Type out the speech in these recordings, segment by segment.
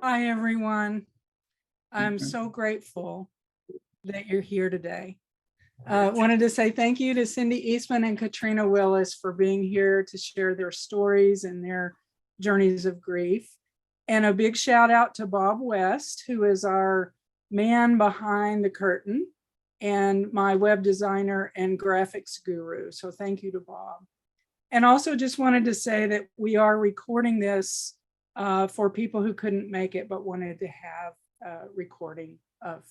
Hi, everyone. I'm so grateful that you're here today. Wanted to say thank you to Cindy Eastman and Katrina Willis for being here to share their stories and their journeys of grief. And a big shout out to Bob West, who is our man behind the curtain and my web designer and graphics guru. So thank you to Bob. And also just wanted to say that we are recording this for people who couldn't make it but wanted to have a recording of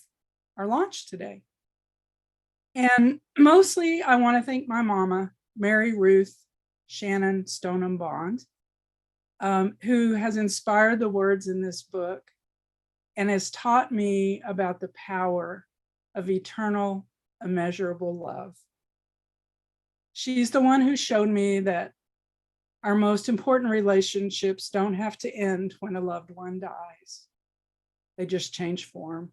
our launch today. And mostly I want to thank my mama, Mary Ruth Shannon Stoneham Bond, who has inspired the words in this book and has taught me about the power of eternal, immeasurable love. She's the one who showed me that our most important relationships don't have to end when a loved one dies. They just change form.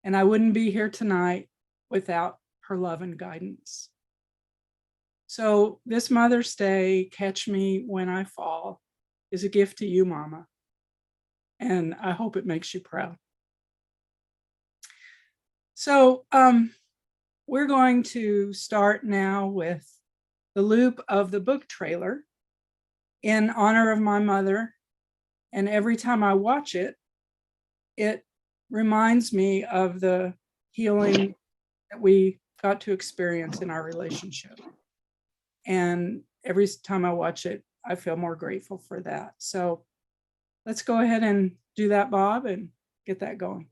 And I wouldn't be here tonight without her love and guidance. So this Mother's Day, Catch Me When I Fall, is a gift to you, Mama. And I hope it makes you proud. So we're going to start now with the loop of the book trailer in honor of my mother. And every time I watch it, it reminds me of the healing that we got to experience in our relationship. And every time I watch it, I feel more grateful for that. So let's go ahead and do that, Bob, and get that going.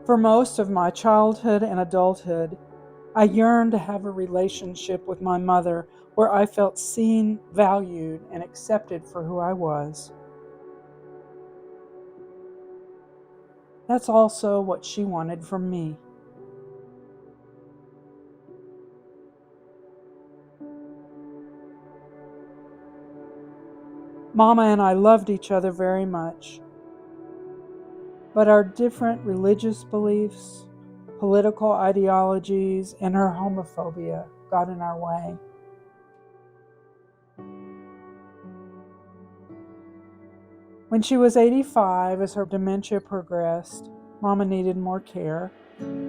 For most of my childhood and adulthood, I yearned to have a relationship with my mother where I felt seen, valued, and accepted for who I was. That's also what she wanted from me. Mama and I loved each other very much, but our different religious beliefs, political ideologies, and her homophobia got in our way. When she was 85, as her dementia progressed, Mama needed more care.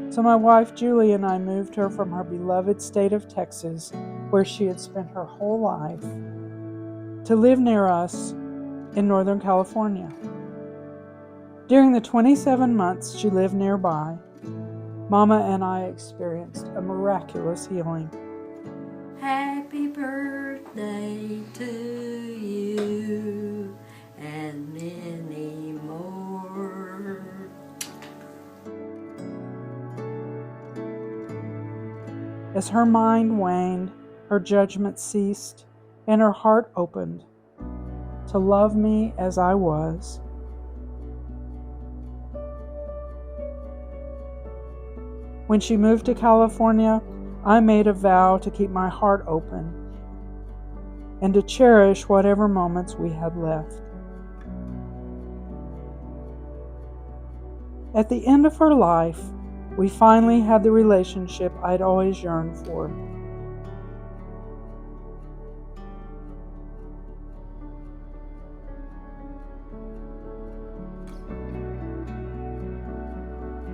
So my wife Julie and I moved her from her beloved state of Texas, where she had spent her whole life, to live near us in Northern California. During the 27 months she lived nearby, Mama and I experienced a miraculous healing. Happy birthday to you and many more. As her mind waned, her judgment ceased, and her heart opened to love me as I was. When she moved to California, I made a vow to keep my heart open and to cherish whatever moments we had left. At the end of her life, we finally had the relationship I'd always yearned for.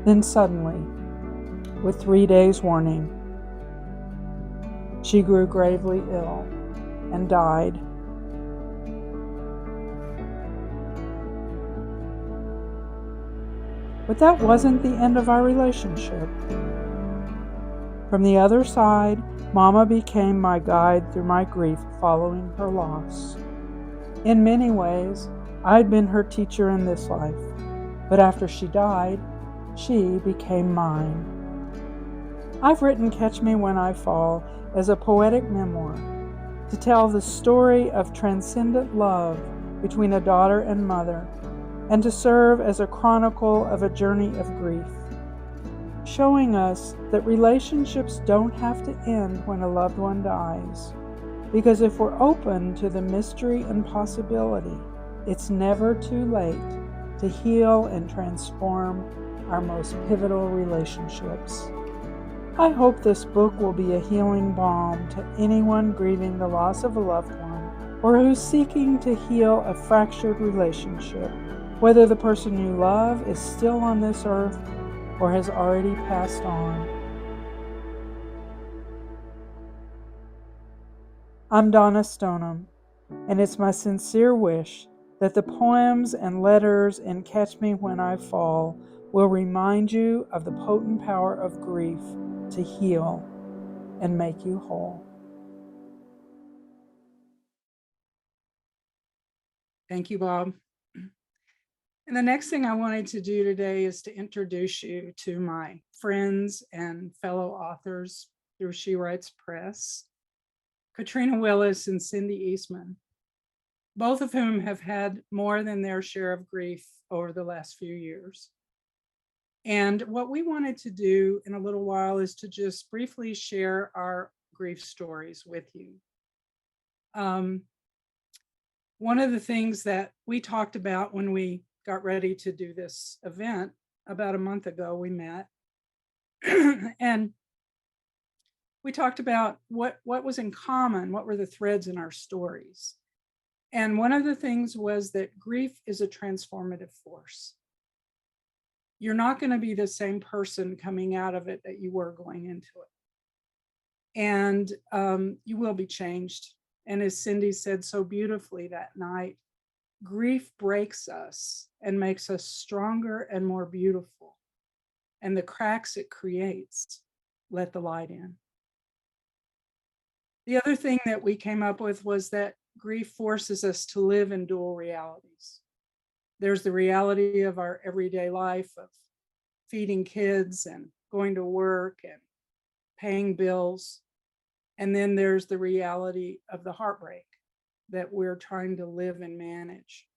Then suddenly, with 3 days' warning, she grew gravely ill and died. But that wasn't the end of our relationship. From the other side, Mama became my guide through my grief following her loss. In many ways, I'd been her teacher in this life, but after she died, she became mine. I've written Catch Me When I Fall as a poetic memoir to tell the story of transcendent love between a daughter and mother, and to serve as a chronicle of a journey of grief, showing us that relationships don't have to end when a loved one dies, because if we're open to the mystery and possibility, it's never too late to heal and transform our most pivotal relationships. I hope this book will be a healing balm to anyone grieving the loss of a loved one or who's seeking to heal a fractured relationship, whether the person you love is still on this earth or has already passed on. I'm Donna Stoneham, and it's my sincere wish that the poems and letters in Catch Me When I Fall will remind you of the potent power of grief to heal and make you whole. Thank you, Bob. And the next thing I wanted to do today is to introduce you to my friends and fellow authors through She Writes Press, Katrina Willis and Cindy Eastman, both of whom have had more than their share of grief over the last few years. And what we wanted to do in a little while is to just briefly share our grief stories with you. One of the things that we talked about when we got ready to do this event about a month ago, we met and we talked about what was in common, what were the threads in our stories. And one of the things was that grief is a transformative force. You're not going to be the same person coming out of it that you were going into it. And you will be changed. And as Cindy said so beautifully that night, grief breaks us and makes us stronger and more beautiful. And the cracks it creates, let the light in. The other thing that we came up with was that grief forces us to live in dual realities. There's the reality of our everyday life of feeding kids and going to work and paying bills. And then there's the reality of the heartbreak that we're trying to live and manage.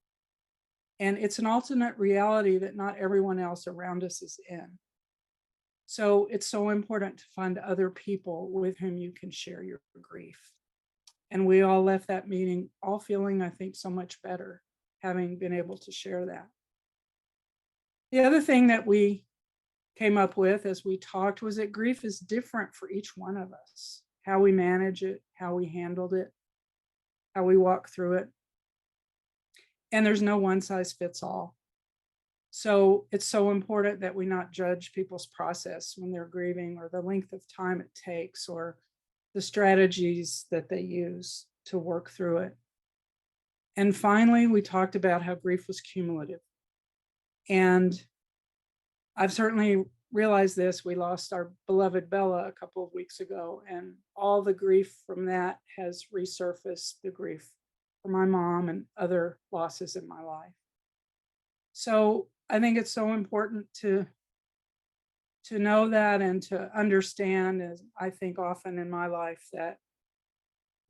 And it's an alternate reality that not everyone else around us is in. So it's so important to find other people with whom you can share your grief. And we all left that meeting all feeling, I think, so much better, having been able to share that. The other thing that we came up with as we talked was that grief is different for each one of us, how we manage it, how we handled it, how we walk through it. And there's no one size fits all. So it's so important that we not judge people's process when they're grieving, or the length of time it takes, or the strategies that they use to work through it. And finally, we talked about how grief was cumulative. And I've certainly realized this. We lost our beloved Bella a couple of weeks ago, and all the grief from that has resurfaced, the grief for my mom and other losses in my life. So I think it's so important to know that and to understand, as I think often in my life, that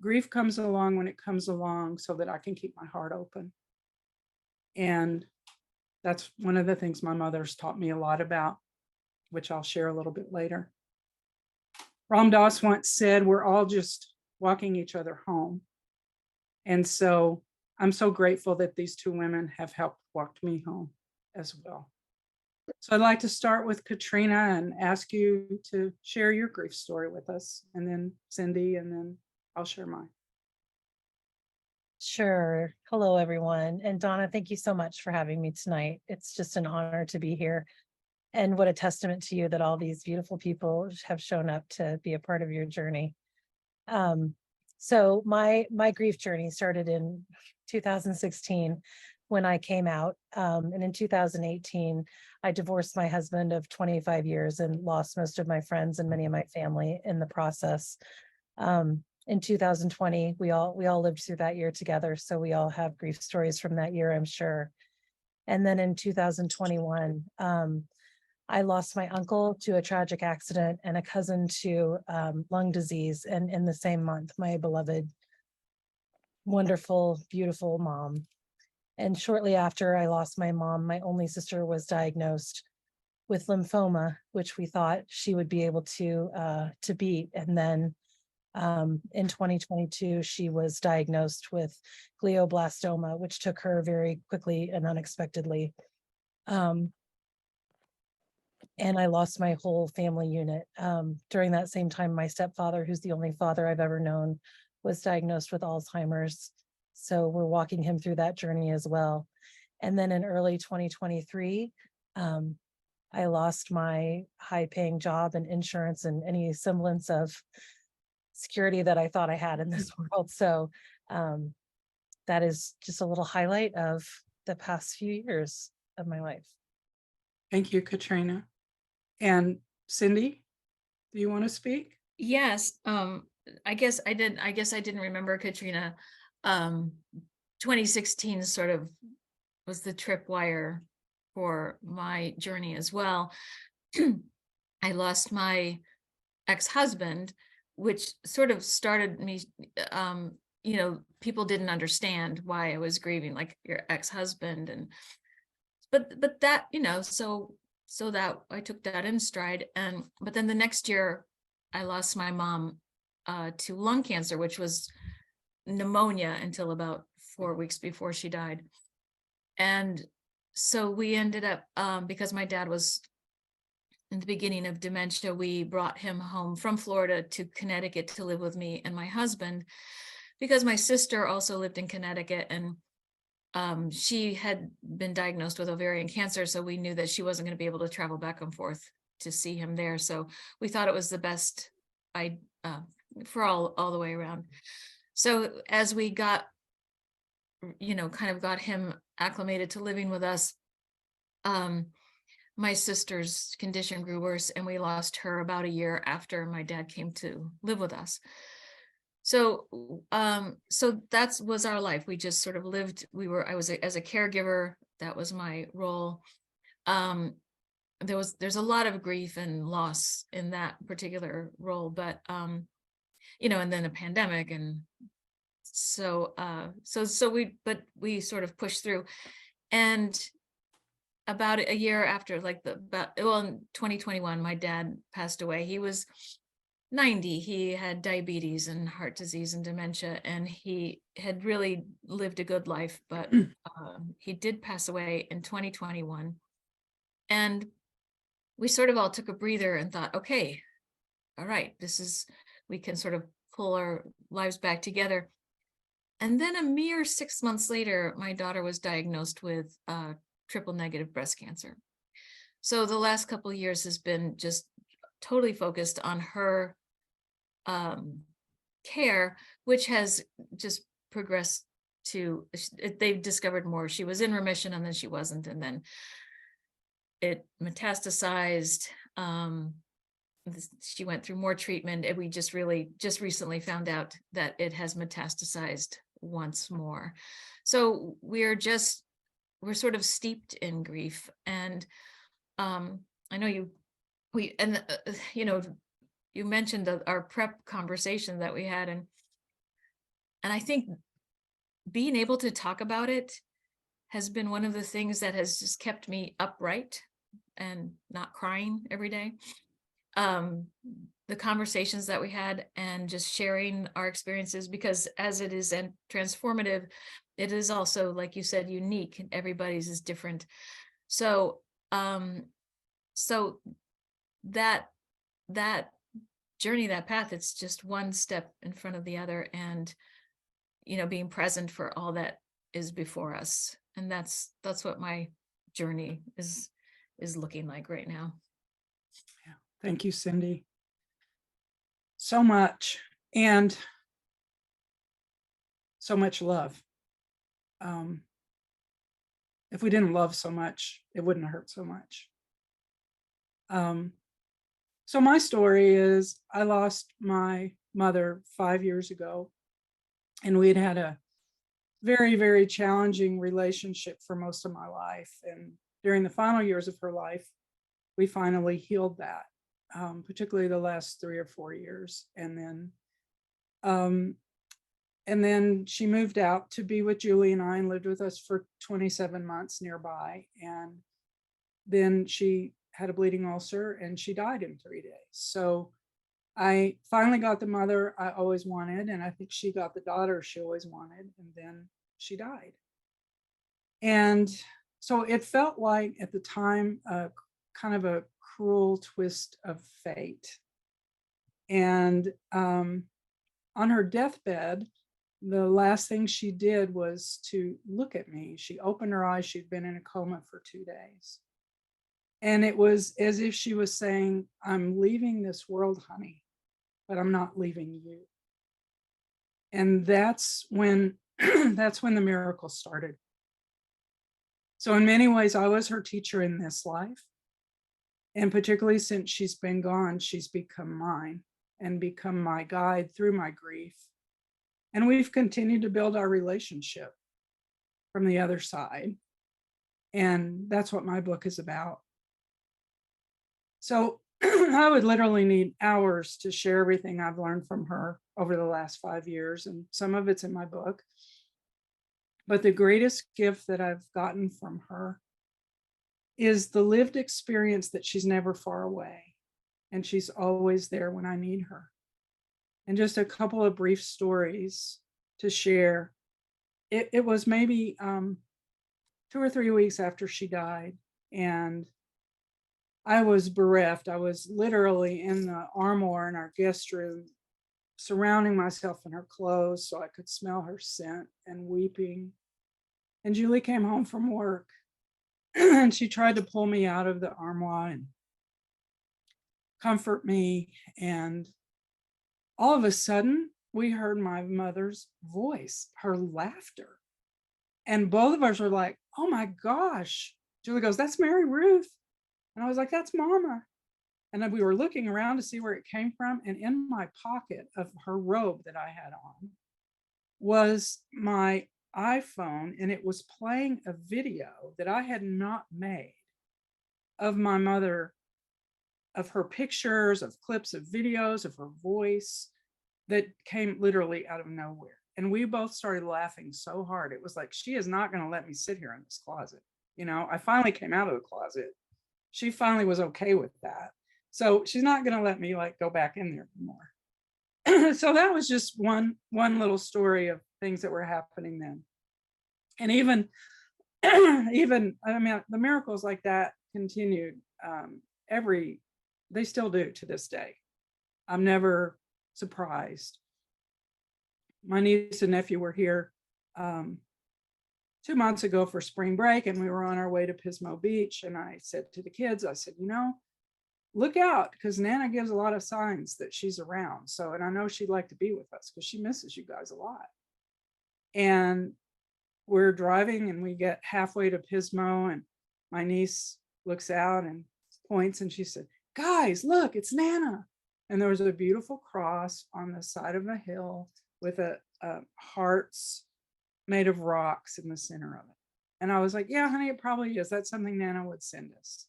grief comes along when it comes along so that I can keep my heart open. And that's one of the things my mother's taught me a lot about, which I'll share a little bit later. Ram Dass once said, we're all just walking each other home. And so I'm so grateful that these two women have helped walk me home as well. So I'd like to start with Katrina and ask you to share your grief story with us, and then Cindy, and then I'll share mine. Sure. Hello, everyone. And Donna, thank you so much for having me tonight. It's just an honor to be here. And what a testament to you that all these beautiful people have shown up to be a part of your journey. So my grief journey started in 2016 when I came out. And in 2018, I divorced my husband of 25 years and lost most of my friends and many of my family in the process. In 2020, we all lived through that year together. So we all have grief stories from that year, I'm sure. And then in 2021, I lost my uncle to a tragic accident and a cousin to lung disease. And in the same month, my beloved, wonderful, beautiful mom. And shortly after I lost my mom, my only sister was diagnosed with lymphoma, which we thought she would be able to beat. And then in 2022, she was diagnosed with glioblastoma, which took her very quickly and unexpectedly. And I lost my whole family unit. During that same time, my stepfather, who's the only father I've ever known, was diagnosed with Alzheimer's. So we're walking him through that journey as well. And then in early 2023, I lost my high-paying job and insurance and any semblance of security that I thought I had in this world. So that is just a little highlight of the past few years of my life. Thank you, Katrina. And Cindy, do you want to speak? Yes, I guess I didn't remember, Katrina. 2016 sort of was the tripwire for my journey as well. I lost my ex-husband, which sort of started me, people didn't understand why I was grieving, like your ex-husband, and but that, so that I took that in stride. But then the next year I lost my mom to lung cancer, which was pneumonia until about 4 weeks before she died. And so we ended up, because my dad was in the beginning of dementia, we brought him home from Florida to Connecticut to live with me and my husband, because my sister also lived in Connecticut, and she had been diagnosed with ovarian cancer. So we knew that she wasn't going to be able to travel back and forth to see him there. So we thought it was the best for all the way around. So as we got, kind of got him acclimated to living with us, my sister's condition grew worse, and we lost her about a year after my dad came to live with us. So that was our life. We just sort of lived. As a caregiver, that was my role. There's a lot of grief and loss in that particular role, but and then a pandemic, and so we sort of pushed through. And about a year after, in 2021, my dad passed away. He was 90. He had diabetes and heart disease and dementia, and he had really lived a good life, but he did pass away in 2021. And we sort of all took a breather and thought, okay, all right, we can sort of pull our lives back together. And then a mere 6 months later, my daughter was diagnosed with triple negative breast cancer. So the last couple of years has been just totally focused on her care, which has just progressed to, they've discovered more. She was in remission, and then she wasn't, and then it metastasized. She went through more treatment, and we just recently found out that it has metastasized once more. So we're sort of steeped in grief. And I know you mentioned our prep conversation that we had, and I think being able to talk about it has been one of the things that has just kept me upright and not crying every day. The conversations that we had, and just sharing our experiences, because as it is transformative, it is also, like you said, unique. Everybody's is different. So that journey, that path, it's just one step in front of the other, and being present for all that is before us. And that's what my journey is looking like right now. Yeah. Thank you, Cindy. So much, and so much love. If we didn't love so much, it wouldn't hurt so much. So my story is, I lost my mother 5 years ago, and we had a very, very challenging relationship for most of my life. And during the final years of her life, we finally healed that, particularly the last 3 or 4 years. And then she moved out to be with Julie and I, and lived with us for 27 months nearby. And then she had a bleeding ulcer, and she died in 3 days. So I finally got the mother I always wanted, and I think she got the daughter she always wanted, and then she died. And so it felt like, at the time, kind of a cruel twist of fate. And on her deathbed, the last thing she did was to look at me. She opened her eyes. She'd been in a coma for 2 days. And it was as if she was saying, I'm leaving this world, honey, but I'm not leaving you. And that's when that's when the miracle started. So in many ways, I was her teacher in this life. And particularly since she's been gone, she's become mine and become my guide through my grief. And we've continued to build our relationship from the other side. And that's what my book is about. So I would literally need hours to share everything I've learned from her over the last 5 years. And some of it's in my book. But the greatest gift that I've gotten from her is the lived experience that she's never far away. And she's always there when I need her. And just a couple of brief stories to share. It was maybe 2 or 3 weeks after she died, and I was bereft. I was literally in the armoire in our guest room, surrounding myself in her clothes so I could smell her scent, and weeping. And Julie came home from work and she tried to pull me out of the armoire and comfort me. And all of a sudden, we heard my mother's voice, her laughter. And both of us were like, oh my gosh. Julie goes, that's Mary Ruth. And I was like, that's Mama. And then we were looking around to see where it came from. And in my pocket of her robe that I had on was my iPhone. And it was playing a video that I had not made of my mother, of her pictures, of clips of videos, of her voice that came literally out of nowhere. And we both started laughing so hard. It was like, she is not going to let me sit here in this closet. You know, I finally came out of the closet. She finally was okay with that. So she's not going to let me like go back in there anymore. So that was just one little story of things that were happening then. And even I mean, the miracles like that continued they still do to this day. I'm never surprised. My niece and nephew were here 2 months ago for spring break, and we were on our way to Pismo Beach. And I said to the kids, I said, you know, look out, because Nana gives a lot of signs that she's around. So, and I know she'd like to be with us because she misses you guys a lot. And we're driving and we get halfway to Pismo, and my niece looks out and points and she said, guys, look, it's Nana. And there was a beautiful cross on the side of a hill with a hearts made of rocks in the center of it. And I was like, yeah, honey, it probably is. That's something Nana would send us.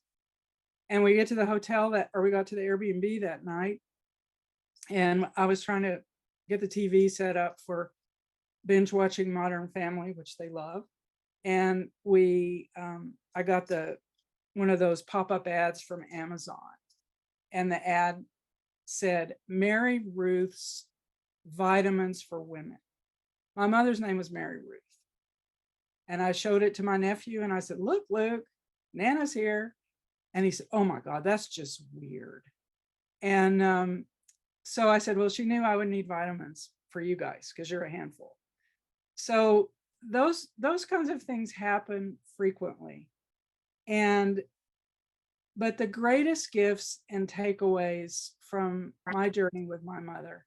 And we get to the hotel we got to the Airbnb that night. And I was trying to get the TV set up for binge watching Modern Family, which they love. And I got one of those pop-up ads from Amazon. And the ad said, Mary Ruth's vitamins for women. My mother's name was Mary Ruth. And I showed it to my nephew and I said, look, Luke, Nana's here. And he said, oh my God, that's just weird. And so I said, well, she knew I would need vitamins for you guys because you're a handful. So those kinds of things happen frequently. But the greatest gifts and takeaways from my journey with my mother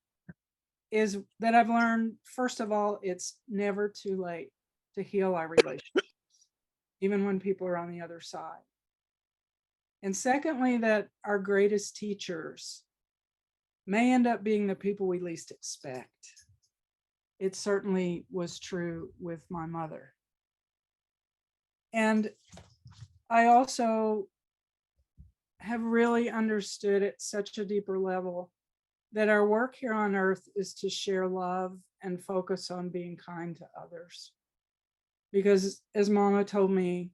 is that I've learned, first of all, it's never too late to heal our relationships, even when people are on the other side. And secondly, that our greatest teachers may end up being the people we least expect. It certainly was true with my mother. And I also have really understood at such a deeper level that our work here on earth is to share love and focus on being kind to others. Because as Mama told me,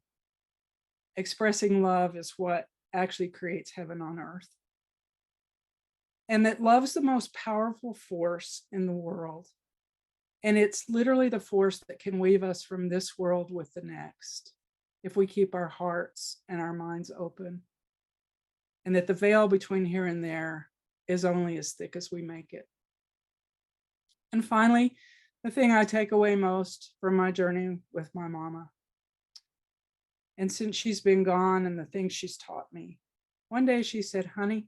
expressing love is what actually creates heaven on earth. And that love's the most powerful force in the world. And it's literally the force that can weave us from this world with the next, if we keep our hearts and our minds open. And that the veil between here and there is only as thick as we make it. And finally, the thing I take away most from my journey with my mama. And since she's been gone and the things she's taught me, one day she said, honey,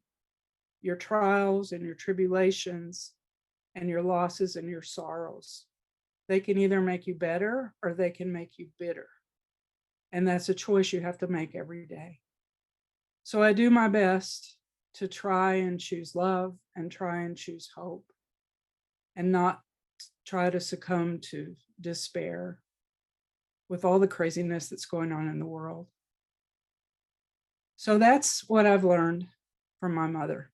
your trials and your tribulations and your losses and your sorrows, they can either make you better or they can make you bitter. And that's a choice you have to make every day. So I do my best to try and choose love and try and choose hope and not try to succumb to despair with all the craziness that's going on in the world. So that's what I've learned from my mother.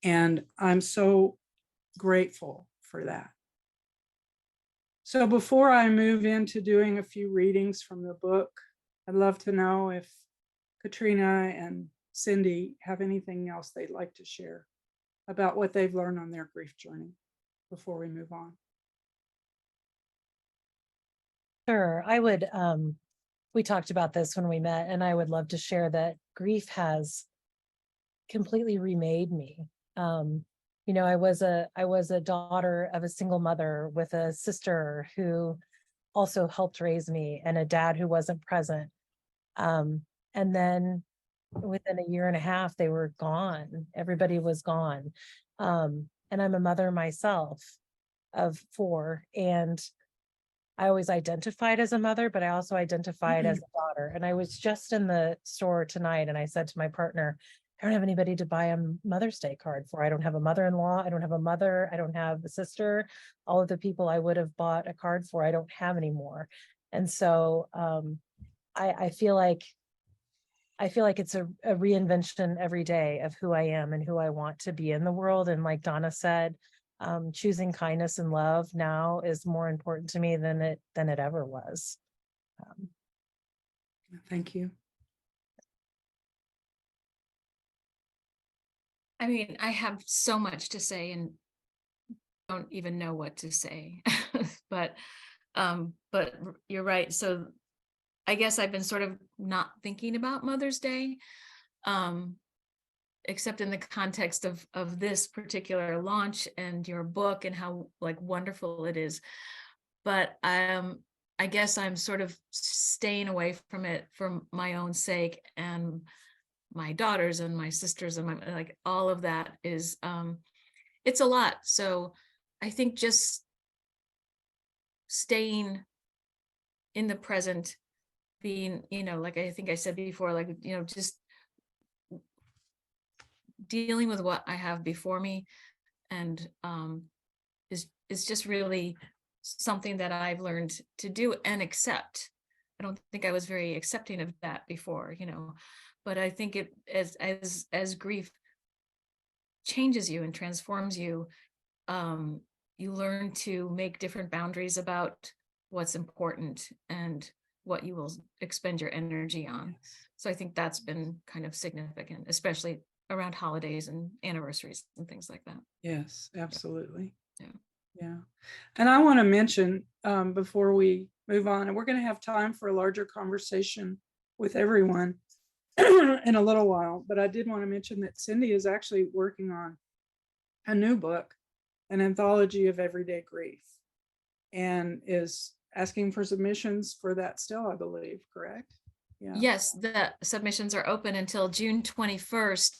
And I'm so grateful for that. So before I move into doing a few readings from the book, I'd love to know if Katrina and Cindy have anything else they'd like to share about what they've learned on their grief journey before we move on. Sure, I would, we talked about this when we met, and I would love to share that grief has completely remade me. You know, I was a daughter of a single mother with a sister who also helped raise me and a dad who wasn't present. And then within a year and a half, they were gone. Everybody was gone. And I'm a mother myself of 4, and I always identified as a mother, but I also identified as a daughter. And I was just in the store tonight and I said to my partner, I don't have anybody to buy a Mother's Day card for. I don't have a mother-in-law. I don't have a mother. I don't have a sister. All of the people I would have bought a card for, I don't have anymore. And so I feel like it's a reinvention every day of who I am and who I want to be in the world. And like Donna said, choosing kindness and love now is more important to me than it ever was. Thank you. I mean, I have so much to say and don't even know what to say, but you're right. So I guess I've been sort of not thinking about Mother's Day, except in the context of this particular launch and your book and how like wonderful it is. But I guess I'm sort of staying away from it for my own sake and my daughters and my sisters and my, like all of that is it's a lot. So I think just staying in the present, being, you know, like I think I said before, like, you know, just dealing with what I have before me and is just really something that I've learned to do and accept. I don't think I was very accepting of that before, you know, but I think it as grief changes you and transforms you, you learn to make different boundaries about what's important and what you will expend your energy on. So I think that's been kind of significant, especially around holidays and anniversaries and things like that. Yes, absolutely. Yeah. Yeah. And I want to mention before we move on, and we're going to have time for a larger conversation with everyone in a little while, but I did want to mention that Cindy is actually working on a new book, an anthology of everyday grief, and is asking for submissions for that still, I believe, correct? Yeah. Yes, the submissions are open until June 21st.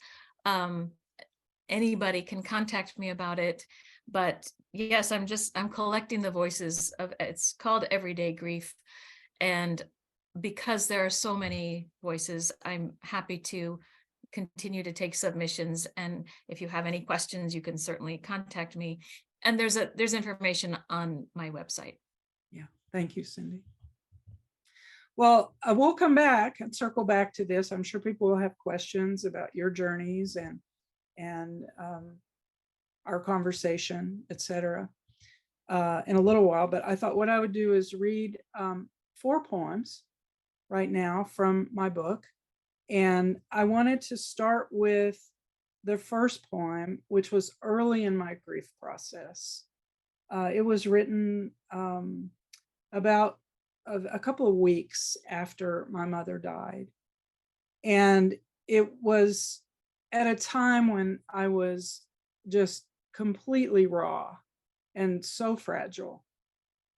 Anybody can contact me about it, but yes, I'm collecting the voices of, it's called Everyday Grief. And because there are so many voices, I'm happy to continue to take submissions. And if you have any questions, you can certainly contact me. And there's information on my website. Yeah. Thank you, Cindy. Well, we'll come back and circle back to this. I'm sure people will have questions about your journeys and our conversation, etc. In a little while, but I thought what I would do is read 4 poems right now from my book. And I wanted to start with the first poem, which was early in my grief process. It was written about a couple of weeks after my mother died. And it was at a time when I was just completely raw and so fragile.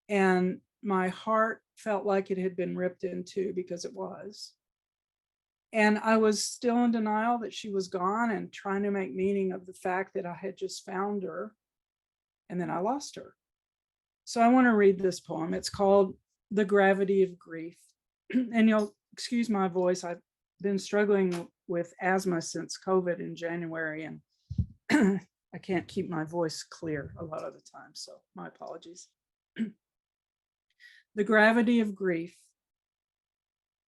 And my heart felt like it had been ripped in two, because it was. And I was still in denial that she was gone and trying to make meaning of the fact that I had just found her and then I lost her. So I want to read this poem. It's called The Gravity of Grief. And you'll excuse my voice. I've been struggling with asthma since COVID in January, and I can't keep my voice clear a lot of the time. So my apologies. The Gravity of Grief.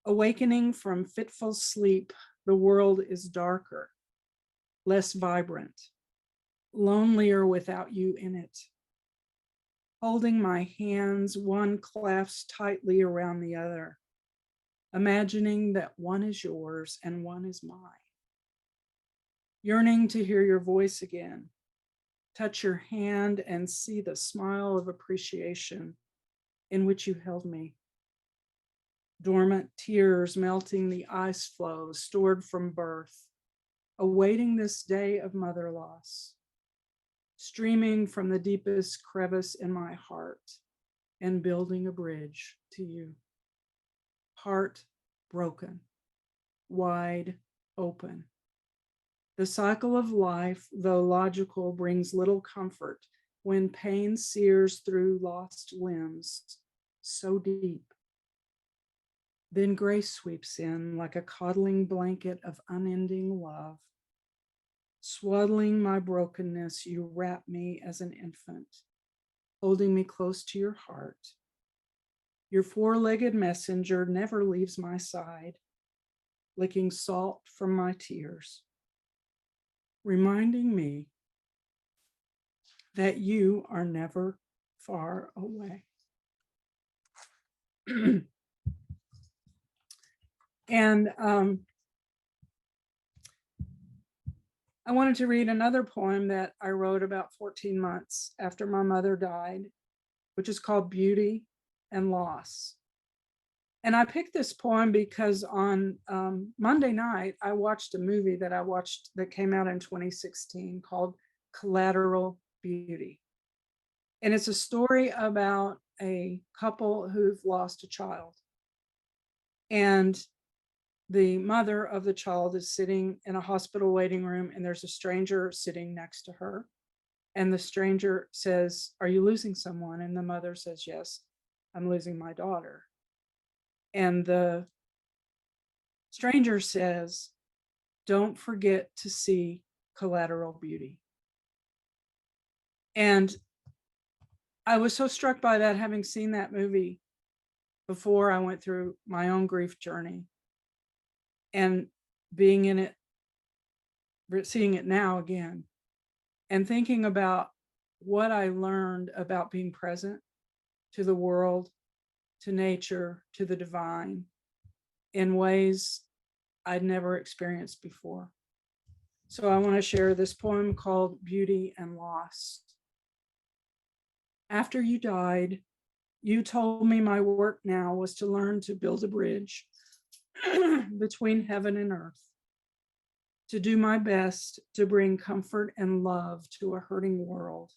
Awakening from fitful sleep, the world is darker, less vibrant, lonelier without you in it. Holding my hands, one clasped tightly around the other, imagining that one is yours and one is mine. Yearning to hear your voice again, touch your hand and see the smile of appreciation in which you held me. Dormant tears melting the ice flows stored from birth, awaiting this day of mother loss, streaming from the deepest crevice in my heart and building a bridge to you. Heart broken, wide open. The cycle of life, though logical, brings little comfort when pain sears through lost limbs so deep. Then grace sweeps in like a coddling blanket of unending love. Swaddling my brokenness, you wrap me as an infant, holding me close to your heart. Your four-legged messenger never leaves my side, licking salt from my tears, reminding me that you are never far away. And I wanted to read another poem that I wrote about 14 months after my mother died, which is called Beauty and Loss. And I picked this poem because on Monday night, I watched a movie that came out in 2016 called Collateral Beauty. And it's a story about a couple who've lost a child. And the mother of the child is sitting in a hospital waiting room, and there's a stranger sitting next to her. And the stranger says, "Are you losing someone?" And the mother says, "Yes, I'm losing my daughter." And the stranger says, "Don't forget to see collateral beauty." And I was so struck by that, having seen that movie before I went through my own grief journey, and being in it, seeing it now again, and thinking about what I learned about being present to the world, to nature, to the divine in ways I'd never experienced before. So I want to share this poem called Beauty and Loss. After you died, you told me my work now was to learn to build a bridge between heaven and earth, to do my best to bring comfort and love to a hurting world,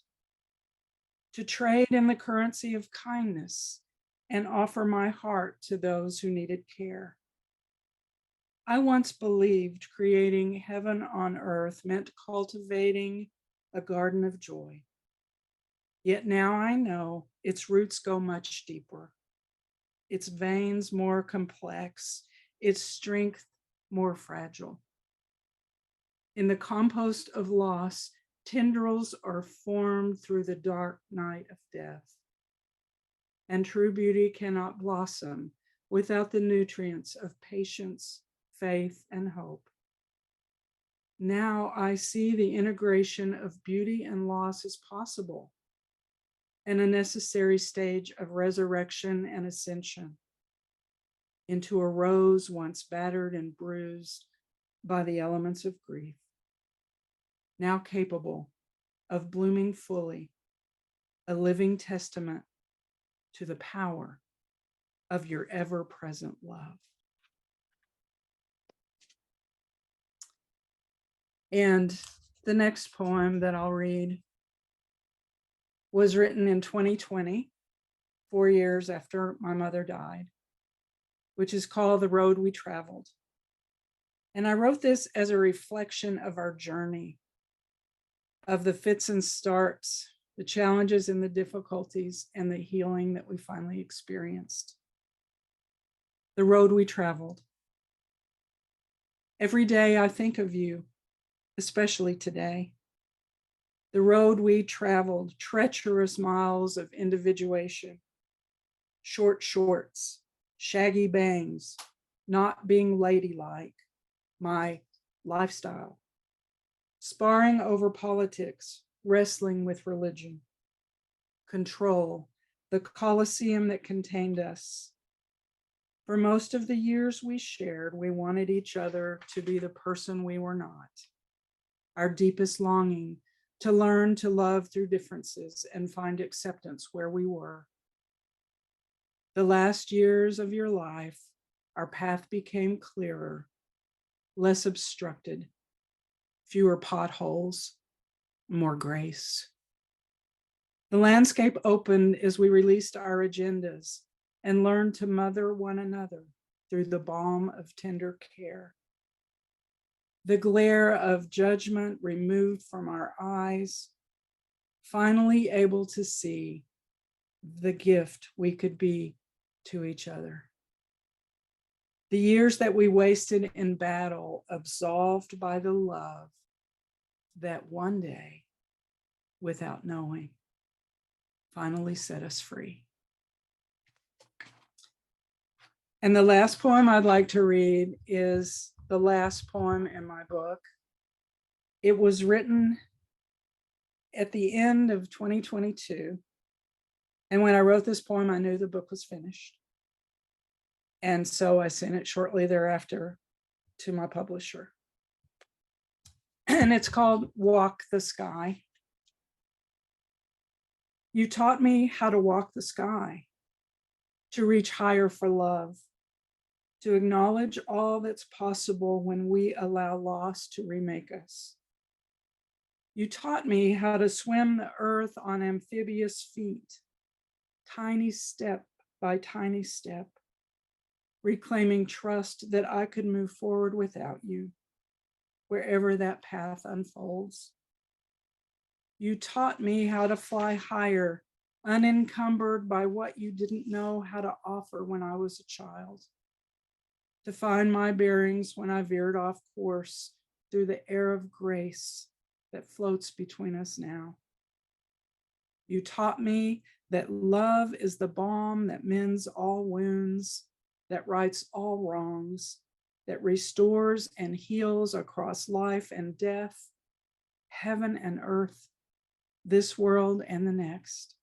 to trade in the currency of kindness and offer my heart to those who needed care. I once believed creating heaven on earth meant cultivating a garden of joy. Yet now I know its roots go much deeper, its veins more complex, its strength more fragile. In the compost of loss, tendrils are formed through the dark night of death. And true beauty cannot blossom without the nutrients of patience, faith, and hope. Now I see the integration of beauty and loss is possible, and a necessary stage of resurrection and ascension into a rose once battered and bruised by the elements of grief, now capable of blooming fully, a living testament to the power of your ever-present love. And the next poem that I'll read was written in 2020, 4 years after my mother died, which is called The Road We Traveled. And I wrote this as a reflection of our journey, of the fits and starts, the challenges and the difficulties, and the healing that we finally experienced. The road we traveled. Every day I think of you, especially today. The road we traveled, treacherous miles of individuation, short shorts, shaggy bangs, not being ladylike, my lifestyle, sparring over politics, wrestling with religion, control, the Colosseum that contained us. For most of the years we shared, we wanted each other to be the person we were not. Our deepest longing to learn to love through differences and find acceptance where we were. The last years of your life, our path became clearer, less obstructed, fewer potholes, more grace. The landscape opened as we released our agendas and learned to mother one another through the balm of tender care. The glare of judgment removed from our eyes, finally able to see the gift we could be to each other. The years that we wasted in battle, absolved by the love that one day, without knowing, finally set us free. And the last poem I'd like to read is the last poem in my book. It was written at the end of 2022. And when I wrote this poem, I knew the book was finished. And so I sent it shortly thereafter to my publisher. And it's called Walk the Sky. You taught me how to walk the sky, to reach higher for love, to acknowledge all that's possible when we allow loss to remake us. You taught me how to swim the earth on amphibious feet, tiny step by tiny step, reclaiming trust that I could move forward without you, wherever that path unfolds. You taught me how to fly higher, unencumbered by what you didn't know how to offer when I was a child, to find my bearings when I veered off course through the air of grace that floats between us now. You taught me that love is the balm that mends all wounds, that rights all wrongs, that restores and heals across life and death, heaven and earth, this world and the next.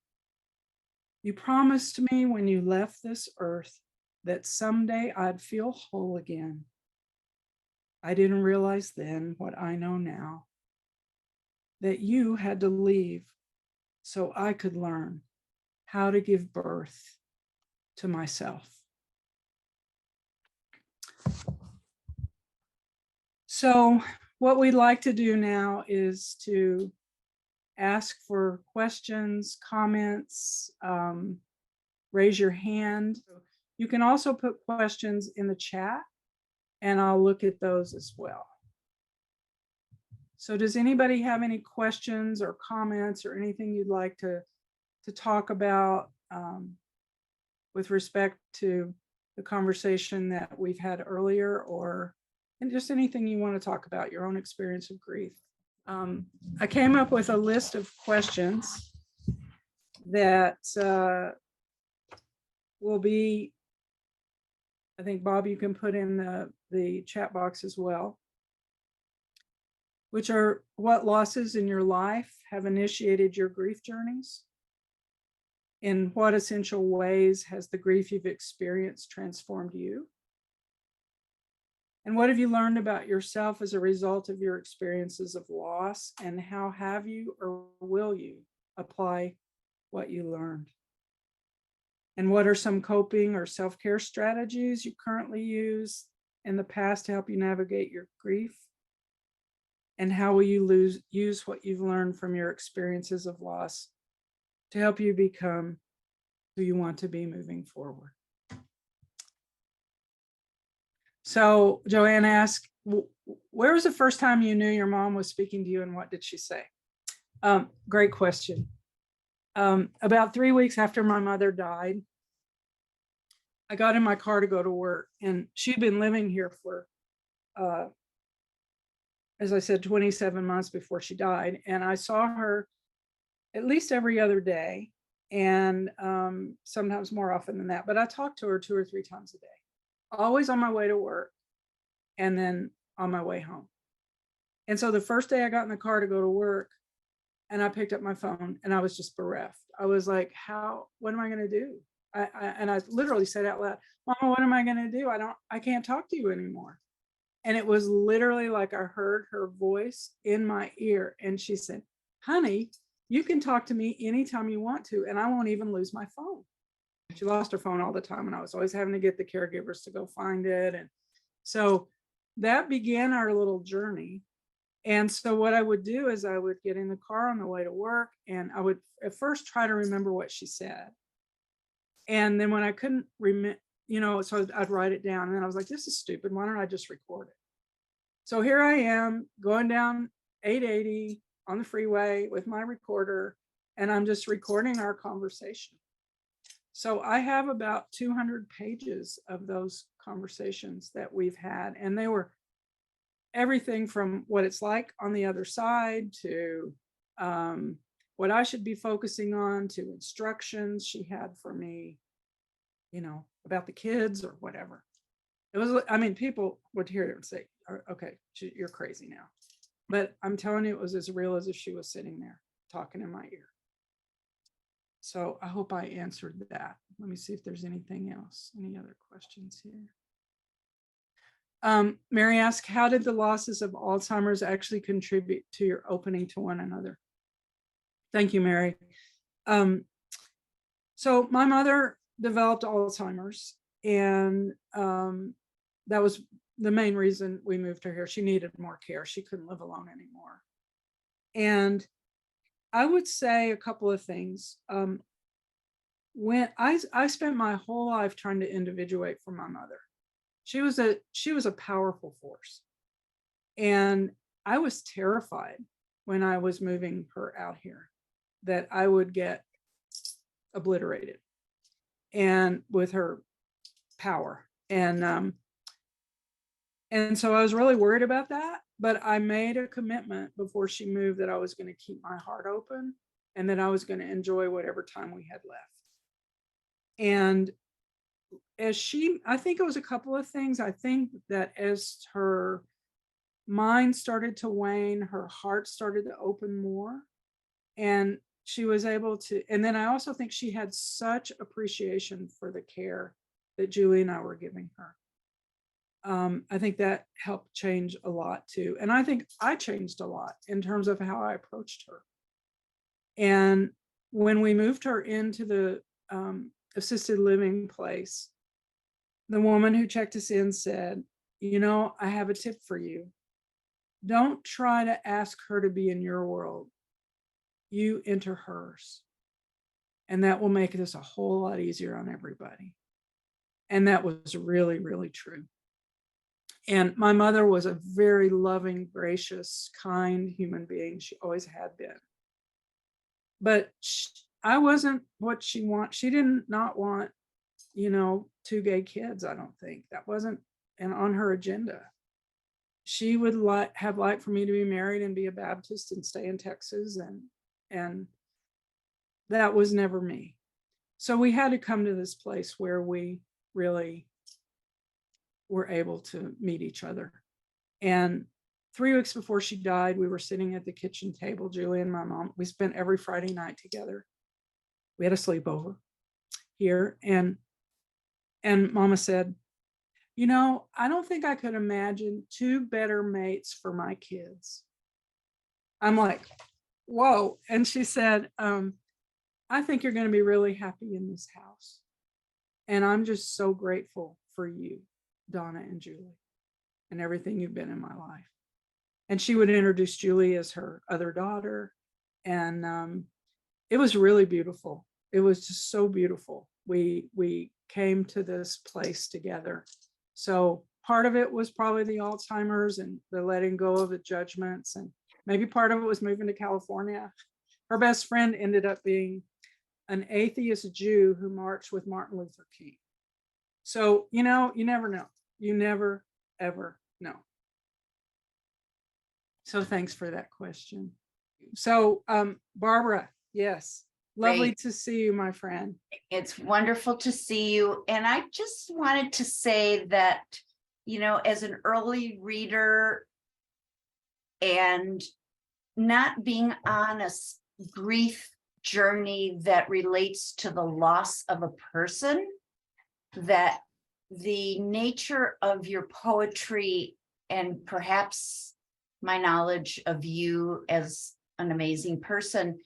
You promised me when you left this earth that someday I'd feel whole again. I didn't realize then what I know now, that you had to leave so I could learn how to give birth to myself. So what we'd like to do now is to ask for questions, comments, raise your hand. You can also put questions in the chat and I'll look at those as well. So does anybody have any questions or comments or anything you'd like to talk about with respect to the conversation that we've had earlier, or and just anything you want to talk about, your own experience of grief? I came up with a list of questions that will be, I think, Bob, you can put in the chat box as well, which are: what losses in your life have initiated your grief journeys? In what essential ways has the grief you've experienced transformed you? And what have you learned about yourself as a result of your experiences of loss? And how have you or will you apply what you learned? And what are some coping or self-care strategies you currently use in the past to help you navigate your grief? And how will you use what you've learned from your experiences of loss to help you become who you want to be moving forward. So Joanne asked, where was the first time you knew your mom was speaking to you, and what did she say? Great question. About 3 weeks after my mother died, I got in my car to go to work, and she'd been living here for, as I said, 27 months before she died. And I saw her at least every other day, and sometimes more often than that. But I talked to her 2 or 3 times a day, always on my way to work and then on my way home. And so the first day I got in the car to go to work, and I picked up my phone, and I was just bereft. I was like, what am I going to do? And I literally said out loud, Mama, what am I going to do? I can't talk to you anymore. And it was literally like I heard her voice in my ear. And she said, honey, you can talk to me anytime you want to, and I won't even lose my phone. She lost her phone all the time, and I was always having to get the caregivers to go find it. And so that began our little journey. And so what I would do is I would get in the car on the way to work, and I would at first try to remember what she said. And then when I couldn't remember, so I'd write it down, and then I was like, this is stupid. Why don't I just record it? So here I am going down 880 on the freeway with my recorder, and I'm just recording our conversation. So I have about 200 pages of those conversations that we've had, and they were everything from what it's like on the other side to what I should be focusing on to instructions she had for me, about the kids or whatever. It was, people would hear it and say, okay, you're crazy now. But I'm telling you, it was as real as if she was sitting there talking in my ear. So I hope I answered that. Let me see if there's anything else. Any other questions here? Mary asked, how did the losses of Alzheimer's actually contribute to your opening to one another? Thank you, Mary. So my mother developed Alzheimer's, and that was the main reason we moved her here. She needed more care. She couldn't live alone anymore. And I would say a couple of things. When I spent my whole life trying to individuate from my mother. She was a powerful force. And I was terrified when I was moving her out here that I would get obliterated and with her power. And so I was really worried about that, but I made a commitment before she moved that I was going to keep my heart open and that I was going to enjoy whatever time we had left. And I think it was a couple of things. I think that as her mind started to wane, her heart started to open more, and she was able to, and then I also think she had such appreciation for the care that Julie and I were giving her. I think that helped change a lot too. And I think I changed a lot in terms of how I approached her. And when we moved her into the assisted living place, the woman who checked us in said, I have a tip for you. Don't try to ask her to be in your world. You enter hers. And that will make this a whole lot easier on everybody. And that was really, really true. And my mother was a very loving, gracious, kind human being. She always had been. But I wasn't what she wanted. She did not want, 2 gay kids, I don't think. That wasn't on her agenda. She would have liked for me to be married and be a Baptist and stay in Texas. And that was never me. So we had to come to this place where we really were able to meet each other. And 3 weeks before she died, we were sitting at the kitchen table, Julie and my mom. We spent every Friday night together. We had a sleepover here. And Mama said, I don't think I could imagine 2 better mates for my kids. I'm like, whoa. And she said, I think you're going to be really happy in this house. And I'm just so grateful for you, Donna and Julie, and everything you've been in my life. And she would introduce Julie as her other daughter. And it was really beautiful. It was just so beautiful. We came to this place together. So part of it was probably the Alzheimer's and the letting go of the judgments, and maybe part of it was moving to California. Her best friend ended up being an atheist Jew who marched with Martin Luther King. So, you know, you never know. You never, ever know. So thanks for that question. So, Barbara, yes, lovely Great. to see you, my friend. It's wonderful to see you. And I just wanted to say that, you know, as an early reader and not being on a grief journey that relates to the loss of a person, that the nature of your poetry and perhaps my knowledge of you as an amazing person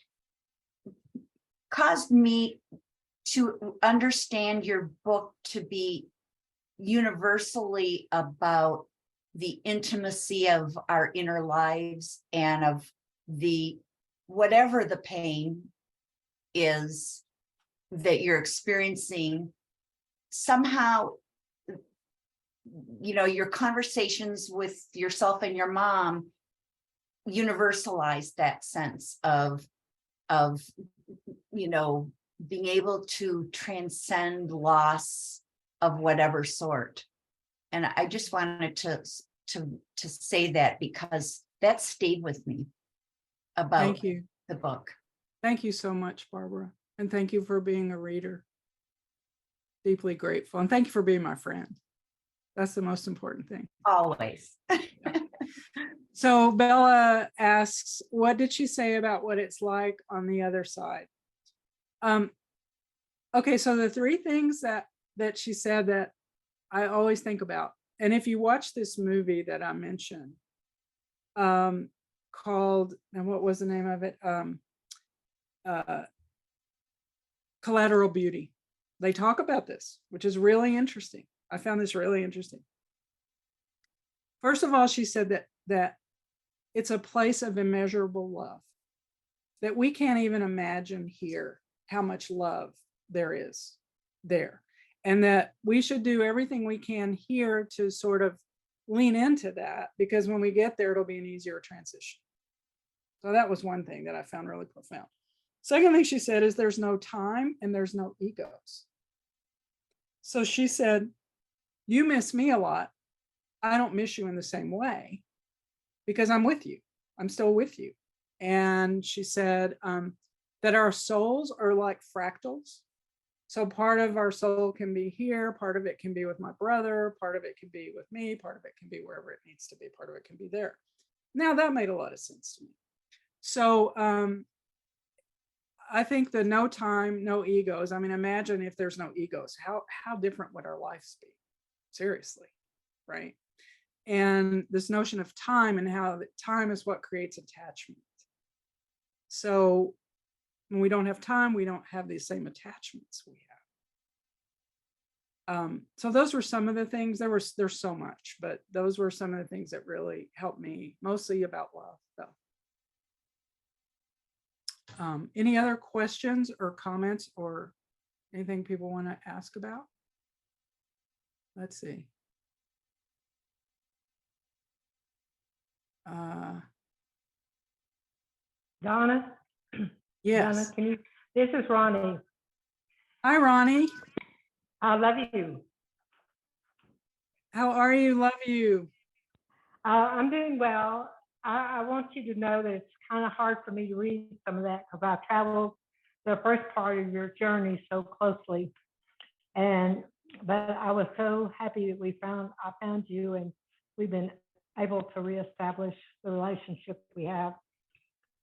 caused me to understand your book to be universally about the intimacy of our inner lives and of the whatever the pain is that you're experiencing. Somehow, you know, your conversations with yourself and your mom universalize that sense of you know, being able to transcend loss of whatever sort. And I just wanted to say that because that stayed with me about Thank you. the book. Thank you so much, Barbara. And thank you for being a reader. Deeply grateful. And thank you for being my friend. That's the most important thing. Always. So Bella asks, what did she say about what it's like on the other side? Okay, so the three things that she said that I always think about, and if you watch this movie that I mentioned, called, and what was the name of it? Collateral Beauty. They talk about this, which is really interesting. I found this really interesting. First of all, she said that it's a place of immeasurable love, that we can't even imagine here how much love there is there, and that we should do everything we can here to sort of lean into that, because when we get there, it'll be an easier transition. So that was one thing that I found really profound. Second thing she said is there's no time and there's no egos. So she said, you miss me a lot. I don't miss you in the same way because I'm with you. I'm still with you. And she said that our souls are like fractals. So part of our soul can be here, part of it can be with my brother, part of it can be with me, part of it can be wherever it needs to be, part of it can be there. Now that made a lot of sense to me. So I think the no time, no egos. I mean, imagine if there's no egos, how different would our lives be? Seriously, right? And this notion of time and how time is what creates attachment. So when we don't have time, we don't have the same attachments we have. So those were some of the things. There's so much, but those were some of the things that really helped me, mostly about love, though. Any other questions or comments or anything people want to ask about? Let's see. Donna? Yes. Donna, can you, this is Ronnie. Hi, Ronnie. I love you. How are you? Love you. I'm doing well. I want you to know that it's kind of hard for me to read some of that because I traveled the first part of your journey so closely. But I was so happy that I found you, and we've been able to reestablish the relationship we have.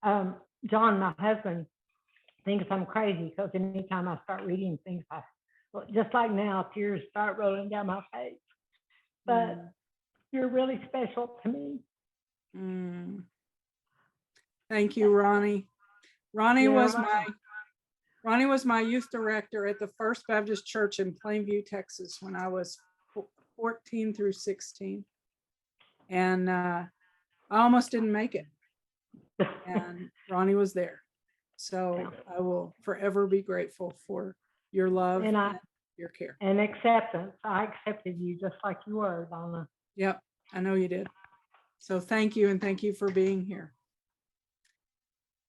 John, my husband, thinks I'm crazy because anytime I start reading things, just like now, tears start rolling down my face. But you're really special to me. Thank you, Ronnie. Ronnie was my youth director at the First Baptist Church in Plainview, Texas, when I was 14 through 16. And I almost didn't make it. And Ronnie was there. So I will forever be grateful for your love And and your care. and acceptance. I accepted you just like you were, Donna. Yep, I know you did. So thank you, and thank you for being here.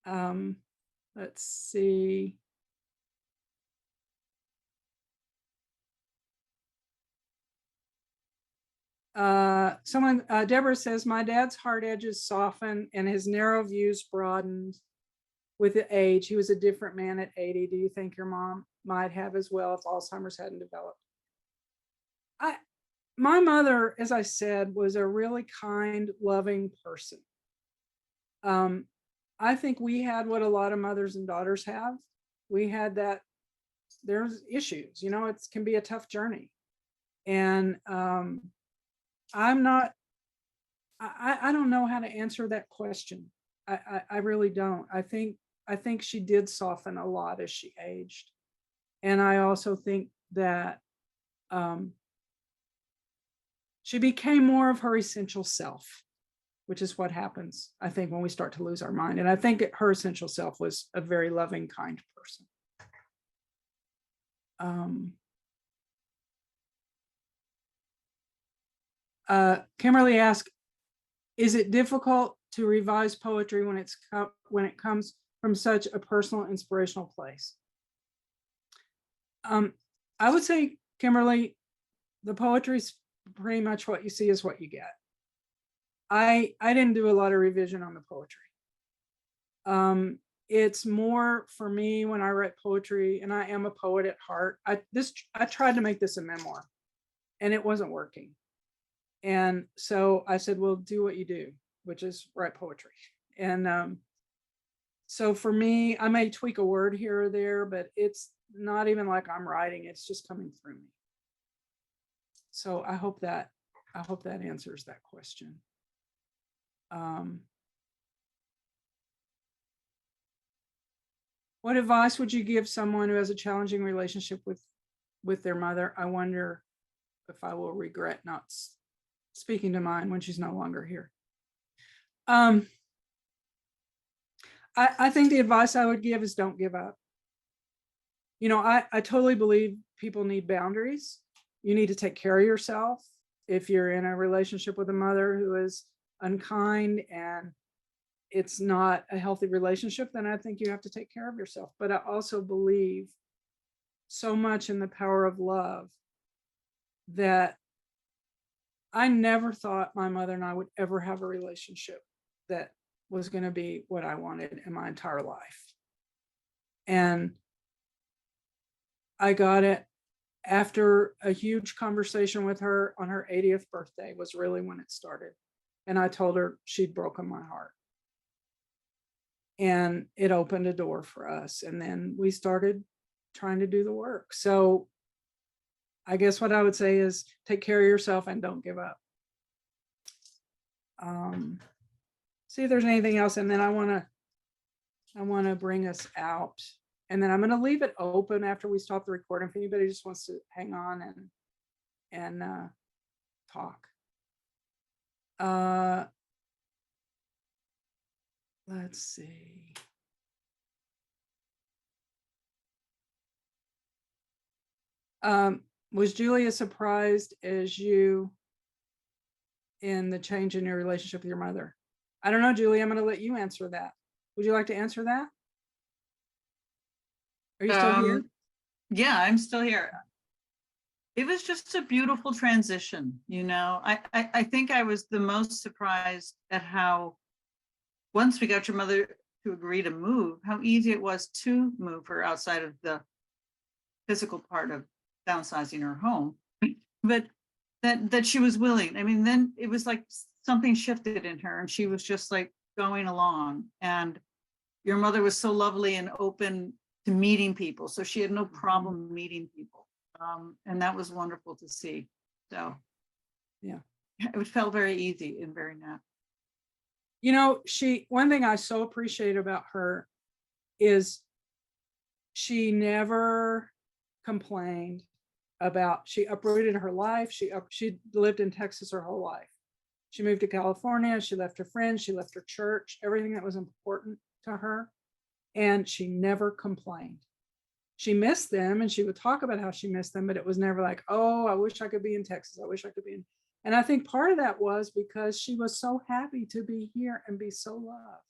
Let's see. Deborah says, my dad's hard edges softened and his narrow views broadened with the age. He was a different man at 80. Do you think your mom might have as well if Alzheimer's hadn't developed? My mother, as I said, was a really kind, loving person. I think we had what a lot of mothers and daughters have. We had that. There's issues, it can be a tough journey. And I'm not, I don't know how to answer that question. I really don't. I think she did soften a lot as she aged. And I also think that she became more of her essential self, which is what happens, I think, when we start to lose our mind. And I think her essential self was a very loving, kind person. Kimberly asked, is it difficult to revise poetry when it comes from such a personal, inspirational place? I would say, Kimberly, the poetry's pretty much what you see is what you get. I didn't do a lot of revision on the poetry. It's more for me when I write poetry, and I am a poet at heart. I tried to make this a memoir, and it wasn't working. And so I said, well, do what you do, which is write poetry. And so for me, I may tweak a word here or there, but it's not even like I'm writing, it's just coming through me. So I hope that answers that question. What advice would you give someone who has a challenging relationship with their mother? I wonder if I will regret not speaking to mine when she's no longer here. I think the advice I would give is don't give up. I totally believe people need boundaries. You need to take care of yourself. If you're in a relationship with a mother who is unkind and it's not a healthy relationship, then I think you have to take care of yourself. But I also believe so much in the power of love that I never thought my mother and I would ever have a relationship that was going to be what I wanted in my entire life. And I got it after a huge conversation with her on her 80th birthday was really when it started. And I told her she'd broken my heart. And it opened a door for us. And then we started trying to do the work. So I guess what I would say is take care of yourself and don't give up. See if there's anything else. And then I want to bring us out. And then I'm going to leave it open after we stop the recording if anybody just wants to hang on and talk. Let's see. Was Julia surprised as you in the change in your relationship with your mother? I don't know, Julie, I'm going to let you answer that. Would you like to answer that? Are you still here? Yeah, I'm still here. It was just a beautiful transition. I think I was the most surprised at how, once we got your mother to agree to move, how easy it was to move her outside of the physical part of downsizing her home, but that she was willing. I mean, then it was like something shifted in her and she was just like going along. And your mother was so lovely and open to meeting people. So she had no problem meeting people. And that was wonderful to see. So yeah, it felt very easy and very natural. One thing I so appreciate about her is she never complained about, she uprooted her life. She lived in Texas her whole life. She moved to California. She left her friends. She left her church, everything that was important to her. and she never complained. She missed them and she would talk about how she missed them, but it was never like, oh, I wish I could be in Texas. I wish I could be in. And I think part of that was because she was so happy to be here and be so loved.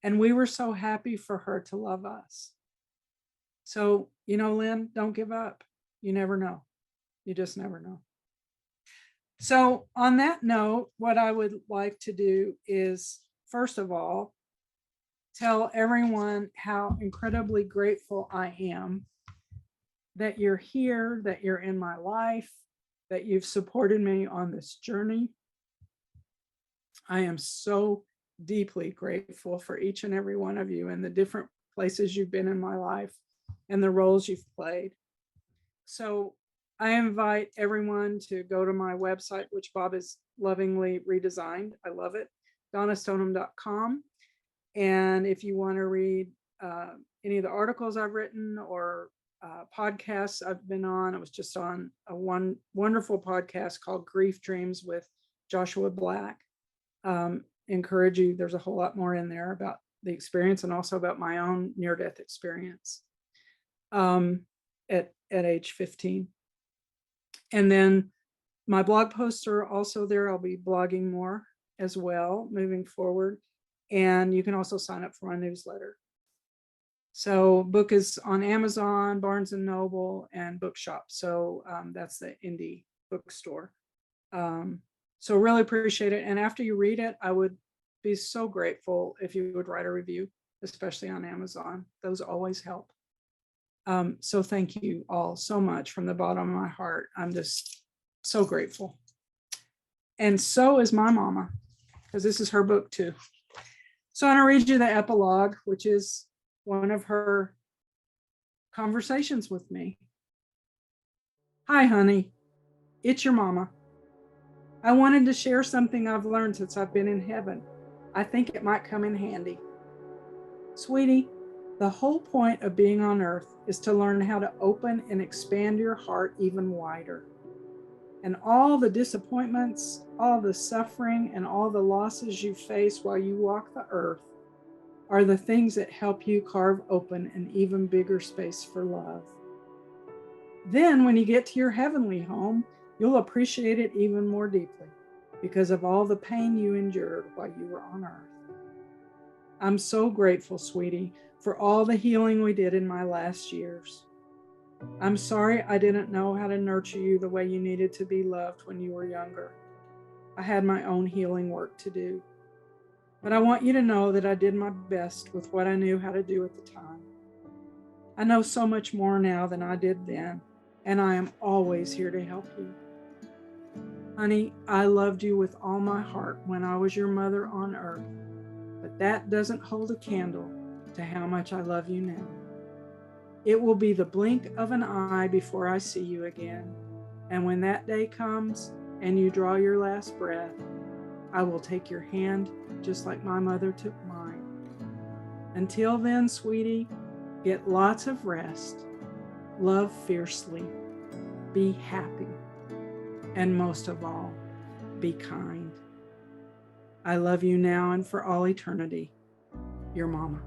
And we were so happy for her to love us. So, you know, Lynn, don't give up. You never know. You just never know. So on that note, what I would like to do is, first of all, tell everyone how incredibly grateful I am that you're here, that you're in my life, that you've supported me on this journey. I am so deeply grateful for each and every one of you and the different places you've been in my life and the roles you've played. So I invite everyone to go to my website, which Bob has lovingly redesigned. I love it, donnastoneham.com. And if you want to read any of the articles I've written or podcasts I've been on, I was just on a wonderful podcast called Grief Dreams with Joshua Black. Encourage you, there's a whole lot more in there about the experience and also about my own near-death experience at age 15. And then my blog posts are also there. I'll be blogging more as well moving forward. And you can also sign up for my newsletter. So book is on Amazon, Barnes and Noble, and Bookshop. So that's the indie bookstore. So really appreciate it. And after you read it, I would be so grateful if you would write a review, especially on Amazon. Those always help. So thank you all so much from the bottom of my heart. I'm just so grateful. And so is my mama, because this is her book too. So I'm going to read you the epilogue, which is one of her conversations with me. Hi, honey. It's your mama. I wanted to share something I've learned since I've been in heaven. I think it might come in handy. Sweetie, the whole point of being on earth is to learn how to open and expand your heart even wider. And all the disappointments, all the suffering, and all the losses you face while you walk the earth are the things that help you carve open an even bigger space for love. Then when you get to your heavenly home, you'll appreciate it even more deeply because of all the pain you endured while you were on earth. I'm so grateful, sweetie, for all the healing we did in my last years. I'm sorry I didn't know how to nurture you the way you needed to be loved when you were younger. I had my own healing work to do. But I want you to know that I did my best with what I knew how to do at the time. I know so much more now than I did then, and I am always here to help you. Honey, I loved you with all my heart when I was your mother on earth, but that doesn't hold a candle to how much I love you now. It will be the blink of an eye before I see you again, and when that day comes and you draw your last breath, I will take your hand just like my mother took mine. Until then, sweetie, get lots of rest, love fiercely, be happy, and most of all, be kind. I love you now and for all eternity. Your mama.